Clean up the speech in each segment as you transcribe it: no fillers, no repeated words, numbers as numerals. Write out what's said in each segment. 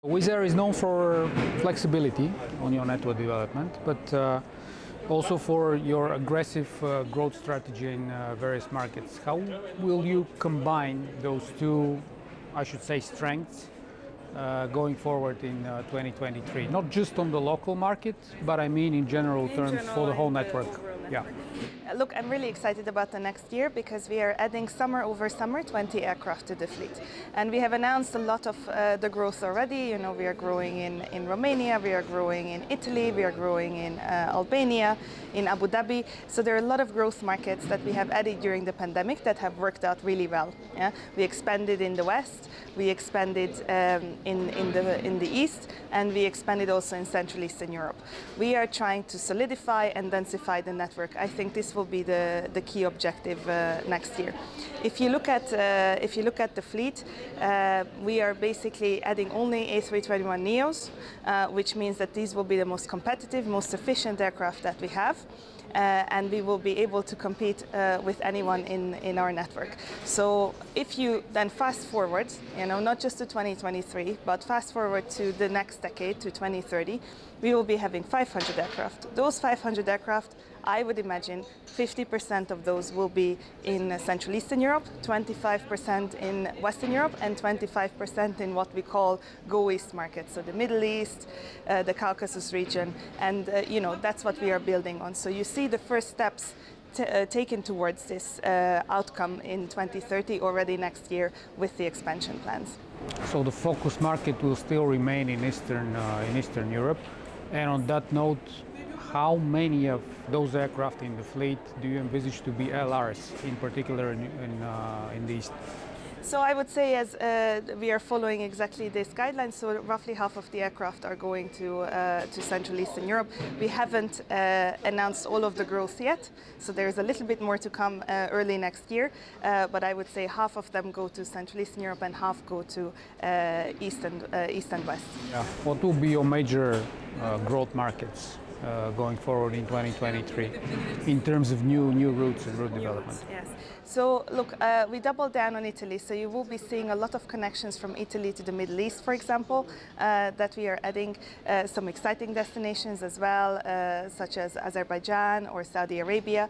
WizzAir is known for flexibility on your network development, but also for your aggressive growth strategy in various markets. How will you combine those two, I should say, strengths going forward in 2023? Not just on the local market, but I mean in general terms for the whole network. Yeah. Look, I'm really excited about the next year because we are adding summer over summer 20 aircraft to the fleet. And we have announced a lot of the growth already. You know, we are growing in Romania, we are growing in Italy, we are growing in Albania, in Abu Dhabi. So there are a lot of growth markets that we have added during the pandemic that have worked out really well. Yeah? We expanded in the West, we expanded in the East, and we expanded also in Central Eastern Europe. We are trying to solidify and densify the network. I think this will be the key objective next year. If you look at the fleet, we are basically adding only A321neos, which means that these will be the most competitive, most efficient aircraft that we have. And we will be able to compete with anyone in our network. So if you then fast forward, you know, not just to 2023, but fast forward to the next decade, to 2030, we will be having 500 aircraft. Those 500 aircraft, I would imagine 50% of those will be in Central Eastern Europe, 25% in Western Europe, and 25% in what we call Go East markets, so the Middle East, the Caucasus region, and you know, that's what we are building on. So you see the first steps taken towards this outcome in 2030 already next year with the expansion plans. So the focus market will still remain in Eastern Europe. And on that note, how many of those aircraft in the fleet do you envisage to be LRs, in particular in the East? So I would say, as we are following exactly this guideline, so roughly half of the aircraft are going to Central Eastern Europe. We haven't announced all of the growth yet, so there's a little bit more to come early next year. But I would say half of them go to Central Eastern Europe and half go to East and West. Yeah. What will be your major growth markets going forward in 2023 in terms of new routes and route development? Yes. So look, we doubled down on Italy, so you will be seeing a lot of connections from Italy to the Middle East, for example, that we are adding some exciting destinations as well, such as Azerbaijan or Saudi Arabia.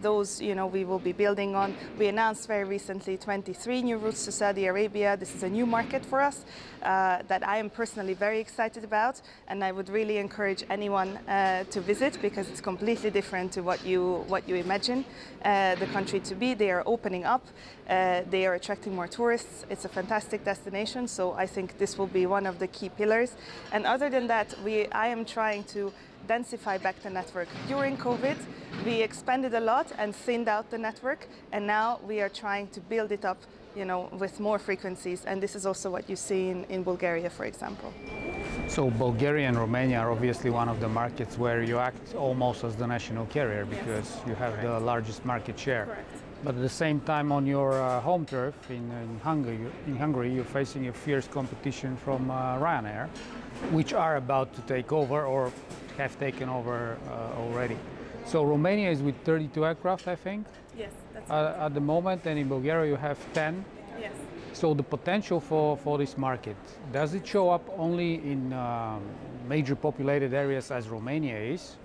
Those, you know, we will be building on. We announced very recently 23 new routes to Saudi Arabia. This is a new market for us that I am personally very excited about, and I would really encourage anyone to visit because it's completely different to what you imagine the country to be. They are opening up, they are attracting more tourists. It's a fantastic destination, so I think this will be one of the key pillars. And other than that, I am trying to densify back the network. During COVID, we expanded a lot and thinned out the network, and now we are trying to build it up, you know, with more frequencies, and this is also what you see in Bulgaria, for example. So Bulgaria and Romania are obviously one of the markets where you act almost as the national carrier because you have Correct. The largest market share. Correct. But at the same time, on your home turf in Hungary, you're facing a fierce competition from Ryanair, which are about to take over or have taken over already. So Romania is with 32 aircraft, I think. Yes, that's right. At the moment, and in Bulgaria you have 10. Yes. So the potential for this market, does it show up only in major populated areas as Romania is?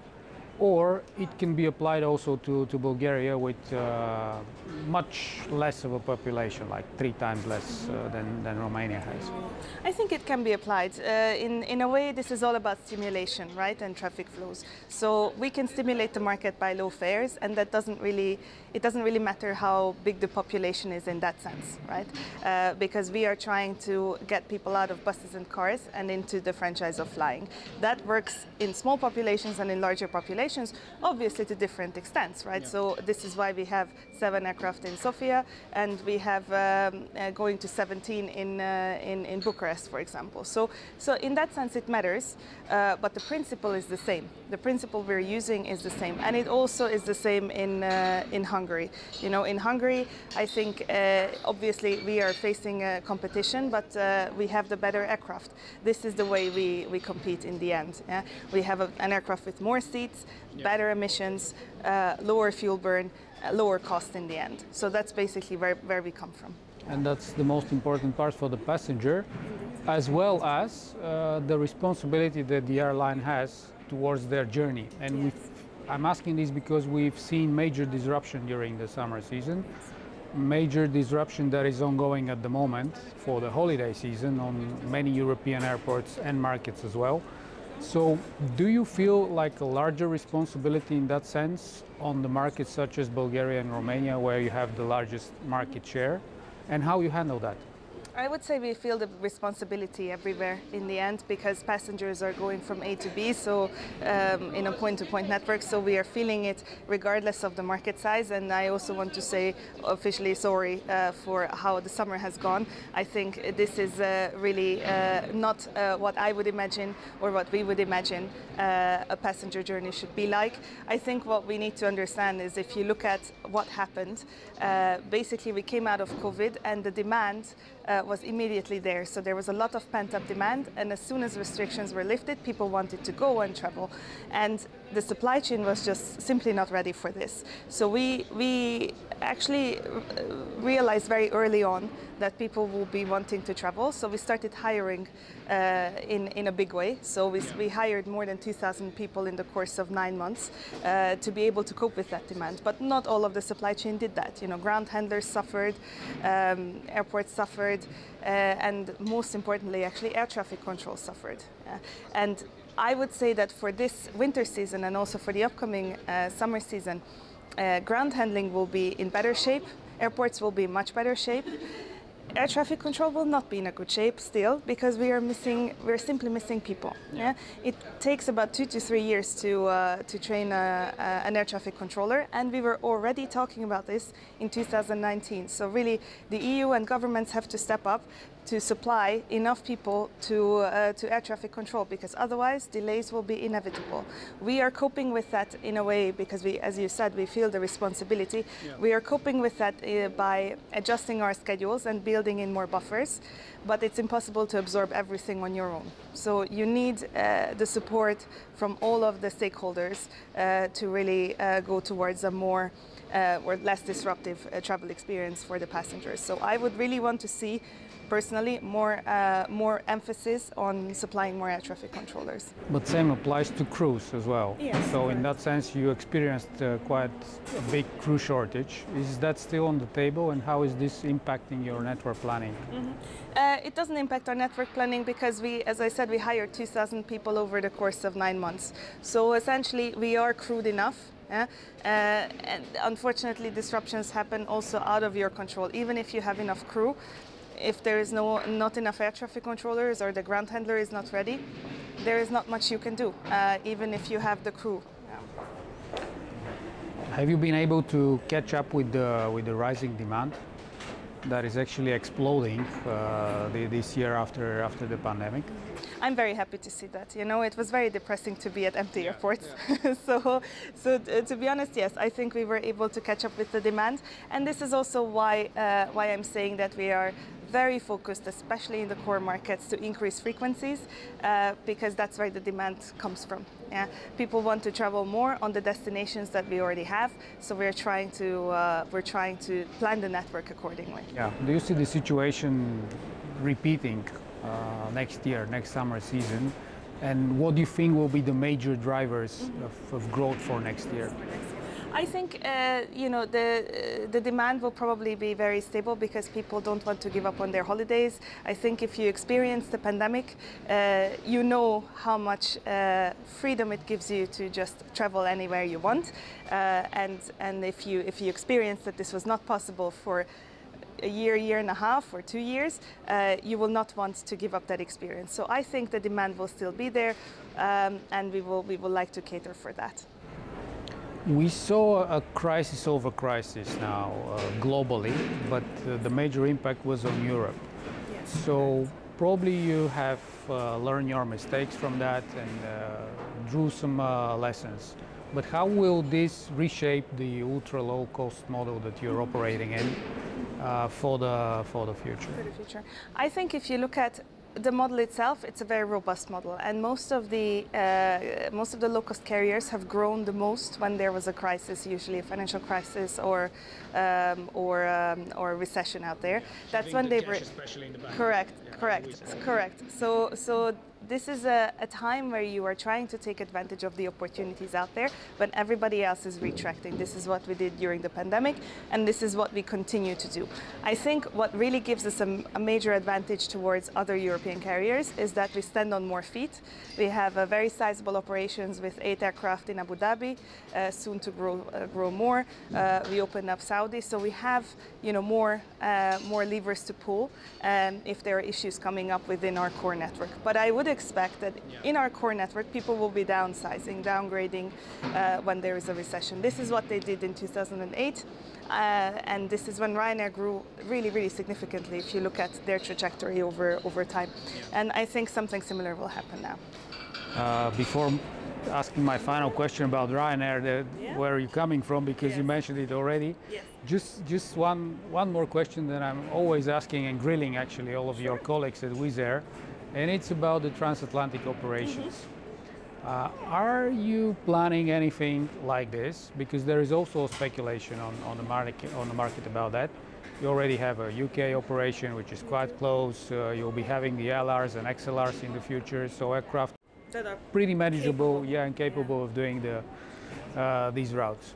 Or it can be applied also to Bulgaria with much less of a population, like 3 times less than Romania has? I think it can be applied. In a way, this is all about stimulation, right, and traffic flows. So we can stimulate the market by low fares, and that doesn't really matter how big the population is in that sense, right? Because we are trying to get people out of buses and cars and into the franchise of flying. That works in small populations and in larger populations, obviously to different extents, right? Yeah. So this is why we have 7 aircraft in Sofia, and we have going to 17 in Bucharest, for example. So in that sense it matters, but the principle is the same. The principle we're using is the same, and it also is the same in Hungary. You know, in Hungary, I think obviously we are facing competition, but we have the better aircraft. This is the way we compete in the end. Yeah? We have an aircraft with more seats, better emissions, lower fuel burn, lower cost in the end. So that's basically where we come from. And that's the most important part for the passenger. as well as the responsibility that the airline has towards their journey. And I'm asking this because we've seen major disruption during the summer season, major disruption that is ongoing at the moment for the holiday season on many European airports and markets as well. So do you feel like a larger responsibility in that sense on the markets such as Bulgaria and Romania, where you have the largest market share, and how you handle that? I would say we feel the responsibility everywhere in the end, because passengers are going from A to B, so in a point-to-point network, so we are feeling it regardless of the market size. And I also want to say officially sorry for how the summer has gone. I think this is really not what I would imagine or what we would imagine a passenger journey should be like. I think what we need to understand is, if you look at what happened, basically we came out of COVID and the demand was immediately there. So there was a lot of pent-up demand, and as soon as restrictions were lifted, people wanted to go and travel. And the supply chain was just simply not ready for this. So we actually realized very early on that people will be wanting to travel. So we started hiring in a big way. So we hired more than 2,000 people in the course of 9 months to be able to cope with that demand. But not all of the supply chain did that. You know, ground handlers suffered, airports suffered, and most importantly, actually, air traffic control suffered. And I would say that for this winter season and also for the upcoming summer season, ground handling will be in better shape, airports will be in much better shape. Air traffic control will not be in a good shape still, because we're simply missing people. Yeah? It takes about 2 to 3 years to train an air traffic controller, and we were already talking about this in 2019. So really, the EU and governments have to step up to supply enough people to air traffic control, because otherwise delays will be inevitable. We are coping with that in a way because we, as you said, we feel the responsibility. Yeah. We are coping with that by adjusting our schedules and building in more buffers, but it's impossible to absorb everything on your own. So you need the support from all of the stakeholders to really go towards a more or less disruptive travel experience for the passengers. So I would really want to see, personally, more emphasis on supplying more air traffic controllers. But same applies to crews as well. Yes, so correct. In that sense, you experienced quite a big crew shortage. Is that still on the table, and how is this impacting your network planning? Mm-hmm. It doesn't impact our network planning because we, as I said, we hired 2,000 people over the course of 9 months. So essentially, we are crewed enough. And unfortunately, disruptions happen also out of your control. Even if you have enough crew, if there is not enough air traffic controllers or the ground handler is not ready, there is not much you can do, even if you have the crew. Have you been able to catch up with the rising demand that is actually exploding this year after the pandemic? I'm very happy to see that. You know, it was very depressing to be at empty airports. Yeah. so to be honest, yes, I think we were able to catch up with the demand, and this is also why I'm saying that we are very focused, especially in the core markets, to increase frequencies, because that's where the demand comes from. Yeah, people want to travel more on the destinations that we already have, so we're trying to plan the network accordingly. Yeah. Do you see the situation repeating next year, next summer season? And what do you think will be the major drivers of growth for next year? I think you know, the demand will probably be very stable because people don't want to give up on their holidays. I think if you experience the pandemic, you know how much freedom it gives you to just travel anywhere you want, and if you experience that this was not possible for a year and a half, or 2 years, you will not want to give up that experience. So I think the demand will still be there, and we will like to cater for that. We saw a crisis over crisis now globally, but the major impact was on Europe. Yes. So probably you have learned your mistakes from that and drew some lessons. But how will this reshape the ultra low cost model that you're operating in for the future? For the future, I think if you look at the model itself, it's a very robust model, and most of the low-cost carriers have grown the most when there was a crisis, usually a financial crisis or recession out there. That's when they were correct. So this is a time where you are trying to take advantage of the opportunities out there when everybody else is retracting. This is what we did during the pandemic, and this is what we continue to do. I think what really gives us a major advantage towards other European carriers is that we stand on more feet. We have a very sizable operations with 8 aircraft in Abu Dhabi, soon to grow more. We opened up Saudi, so we have more levers to pull if there are issues coming up within our core network. But I would expect that in our core network, people will be downsizing, downgrading when there is a recession. This is what they did in 2008, and this is when Ryanair grew really, really significantly if you look at their trajectory over time. And I think something similar will happen now. Before asking my final question about Ryanair, where are you coming from, because you mentioned it already. Just one more question that I'm always asking and grilling actually all of your colleagues at WizzAir, and it's about the transatlantic operations. Are you planning anything like this? Because there is also speculation on the market about that. You already have a UK operation which is quite close. You'll be having the LRs and XLRs in the future, so aircraft that are pretty manageable, and capable of doing these routes.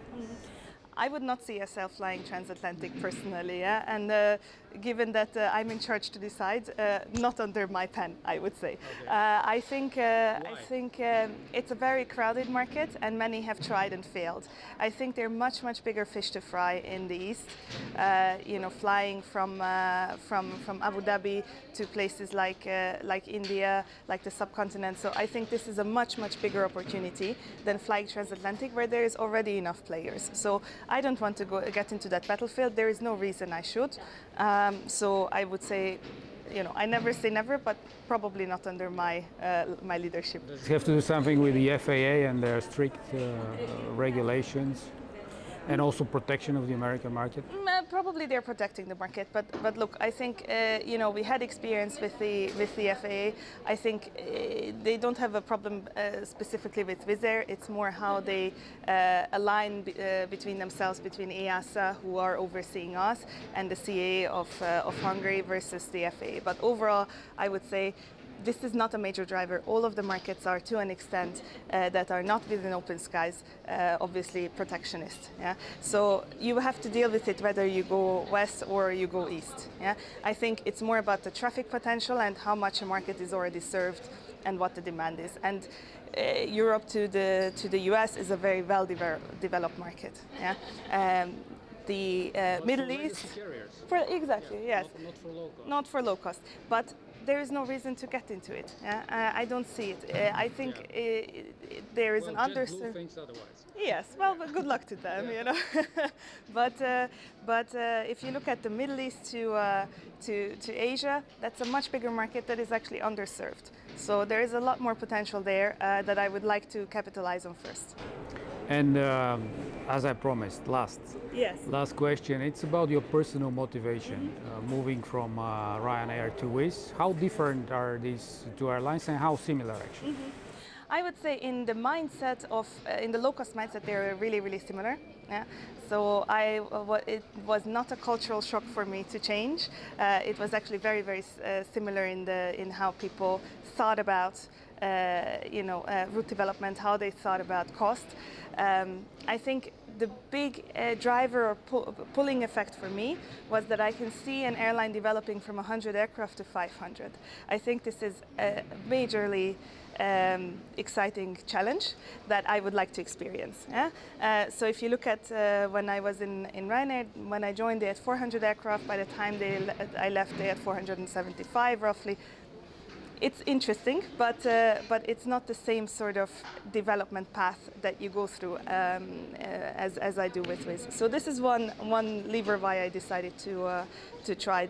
I would not see myself flying transatlantic personally, and given that I'm in charge to decide, not under my pen, I would say. Okay. I think it's a very crowded market, and many have tried and failed. I think there are much bigger fish to fry in the east. Flying from Abu Dhabi to places like India, like the subcontinent. So I think this is a much bigger opportunity than flying transatlantic, where there is already enough players. So I don't want to get into that battlefield. There is no reason I should. So I would say, I never say never, but probably not under my leadership. Does it have to do something with the FAA and their strict regulations, and also protection of the American market? Probably they're protecting the market, but look, I think we had experience with the FAA. I think they don't have a problem specifically with WizzAir. It's more how they align between themselves, between EASA, who are overseeing us, and the CAA of Hungary versus the FAA. But overall, I would say this is not a major driver. All of the markets are, to an extent, that are not within open skies, obviously protectionist. Yeah? So you have to deal with it whether you go west or you go east. Yeah? I think it's more about the traffic potential and how much a market is already served and what the demand is. And Europe to the US is a very well-developed market. Yeah? The Middle East, exactly, yes, not for low cost, but there is no reason to get into it. Yeah? I don't see it. I think there is an underserved. Thinks otherwise. Yes, well, good luck to them, but if you look at the Middle East to Asia, that's a much bigger market that is actually underserved. So there is a lot more potential there that I would like to capitalize on first. And as I promised, last question, it's about your personal motivation, moving from Ryanair to Wizz. How different are these two airlines, and how similar actually? I would say in the mindset in the low-cost mindset, they're really similar. Yeah. So it was not a cultural shock for me to change. It was actually very similar in how people thought about route development, how they thought about cost. I think the big driver or pulling effect for me was that I can see an airline developing from 100 aircraft to 500. I think this is a majorly exciting challenge that I would like to experience. Yeah? So if you look at when I was in Ryanair, when I joined, they had 400 aircraft. By the time I left, they had 475 roughly. It's interesting, but it's not the same sort of development path that you go through as I do with Wizz. So this is one lever why I decided to try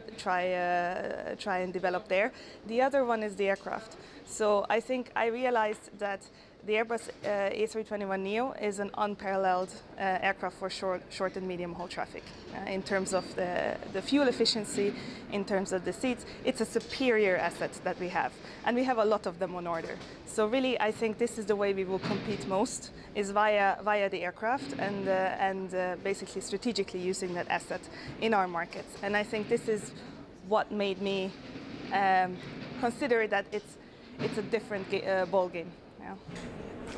and develop there. The other one is the aircraft. So I think I realized that the Airbus A321neo is an unparalleled aircraft for short and medium haul traffic. In terms of the fuel efficiency, in terms of the seats, it's a superior asset that we have. And we have a lot of them on order. So really, I think this is the way we will compete most, is via the aircraft and basically strategically using that asset in our markets. And I think this is what made me consider that it's a different ball game. Yeah.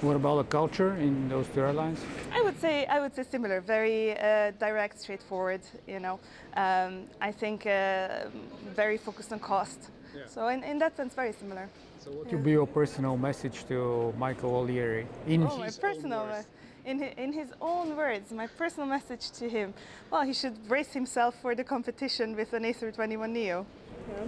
What about the culture in those two airlines? I would say similar, very direct, straightforward. You know, I think very focused on cost. Yeah. So in that sense, very similar. So what would be your personal message to Michael Olieri in his personal, own words? In his own words, my personal message to him? Well, he should brace himself for the competition with an A321neo. Yeah.